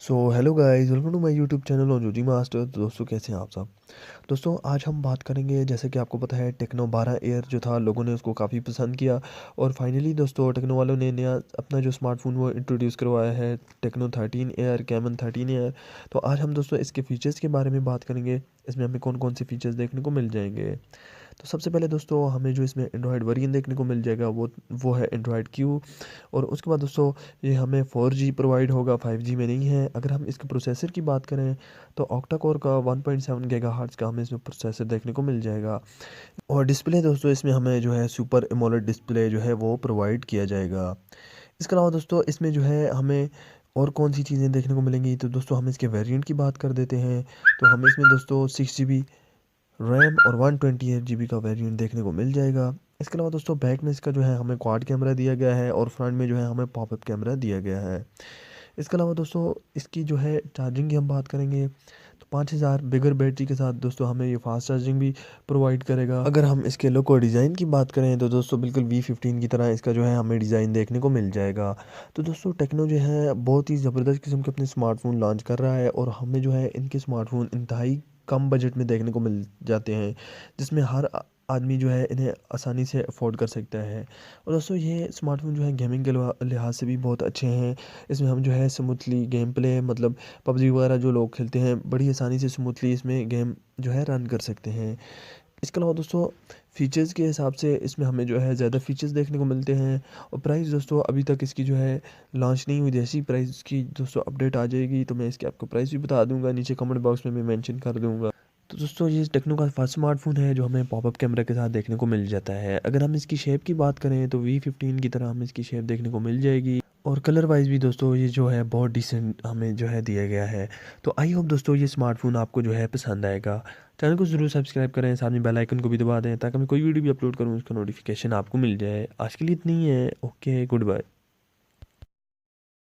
So hello guys, welcome to my YouTube channel on जूजी master. तो दोस्तों कैसे हैं आप सब। दोस्तों आज हम बात करेंगे, जैसे कि आपको पता है टेक्नो 12 एयर जो था, लोगों ने उसको काफ़ी पसंद किया और फाइनली दोस्तों टेक्नो वालों ने नया अपना जो स्मार्टफोन वो इंट्रोड्यूस करवाया है, टेक्नो 13 एयर, कैमन 13 एयर। तो आज हम दोस्तों इसके फीचर्स के बारे में बात करेंगे, इसमें हमें कौन कौन से फीचर्स देखने को मिल जाएंगे। तो सबसे पहले दोस्तों हमें जो इसमें एंड्रॉयड वेरिएंट देखने को मिल जाएगा वो है एंड्रॉयड क्यू। और उसके बाद दोस्तों ये हमें 4G प्रोवाइड होगा, 5G में नहीं है। अगर हम इसके प्रोसेसर की बात करें तो ऑक्टा कोर का 1.7 गीगाहर्ट्ज़ का हमें इसमें प्रोसेसर देखने को मिल जाएगा। और डिस्प्ले दोस्तों इसमें हमें जो है सुपर एमोलेड डिस्प्ले जो है वो प्रोवाइड किया जाएगा। इसके अलावा दोस्तों इसमें जो है हमें और कौन सी चीज़ें देखने को मिलेंगी, तो दोस्तों हम इसके वेरिएंट की बात कर देते हैं। तो हमें इसमें दोस्तों 6 GB रैम और 128 GB का वेरिएंट देखने को मिल जाएगा। इसके अलावा दोस्तों बैक में इसका जो है हमें क्वाड कैमरा दिया गया है और फ्रंट में जो है हमें पॉपअप कैमरा दिया गया है। इसके अलावा दोस्तों इसकी जो है चार्जिंग की हम बात करेंगे तो 5000 बिगर बैटरी के साथ दोस्तों हमें ये फास्ट चार्जिंग भी प्रोवाइड करेगा। अगर हम इसके लुक और डिज़ाइन की बात करें तो दोस्तों बिल्कुल V15 की तरह इसका जो है हमें डिज़ाइन देखने को मिल जाएगा। तो दोस्तों टेक्नो जो है बहुत ही ज़बरदस्त किस्म के अपने स्मार्टफोन लॉन्च कर रहा है और हमें जो है इनके स्मार्टफोन इंतहाई कम बजट में देखने को मिल जाते हैं, जिसमें हर आदमी जो है इन्हें आसानी से अफोर्ड कर सकता है। और दोस्तों ये स्मार्टफोन जो है गेमिंग के लिहाज से भी बहुत अच्छे हैं। इसमें हम जो है स्मूथली गेम प्ले, मतलब पबजी वगैरह जो लोग खेलते हैं बड़ी आसानी से स्मूथली इसमें गेम जो है रन कर सकते हैं। इसके अलावा दोस्तों फ़ीचर्स के हिसाब से इसमें हमें जो है ज़्यादा फ़ीचर्स देखने को मिलते हैं। और प्राइस दोस्तों अभी तक इसकी जो है लॉन्च नहीं हुई, जैसी प्राइस की दोस्तों अपडेट आ जाएगी तो मैं इसकी आपको प्राइस भी बता दूंगा, नीचे कमेंट बॉक्स में भी मेंशन कर दूंगा। तो दोस्तों ये टेक्नो का फर्स्ट स्मार्टफोन है जो हमें पॉपअप कैमरा के साथ देखने को मिल जाता है। अगर हम इसकी शेप की बात करें तो V15 की तरह हमें इसकी शेप देखने को मिल जाएगी। और कलर वाइज भी दोस्तों ये जो है बहुत डिसेंट हमें जो है दिया गया है। तो आई होप दोस्तों ये स्मार्टफोन आपको जो है पसंद आएगा। चैनल को ज़रूर सब्सक्राइब करें, साथ में बेल आइकन को भी दबा दें ताकि मैं कोई वीडियो भी अपलोड करूँ उसका नोटिफिकेशन आपको मिल जाए। आज के लिए इतनी ही है। Okay, good bye.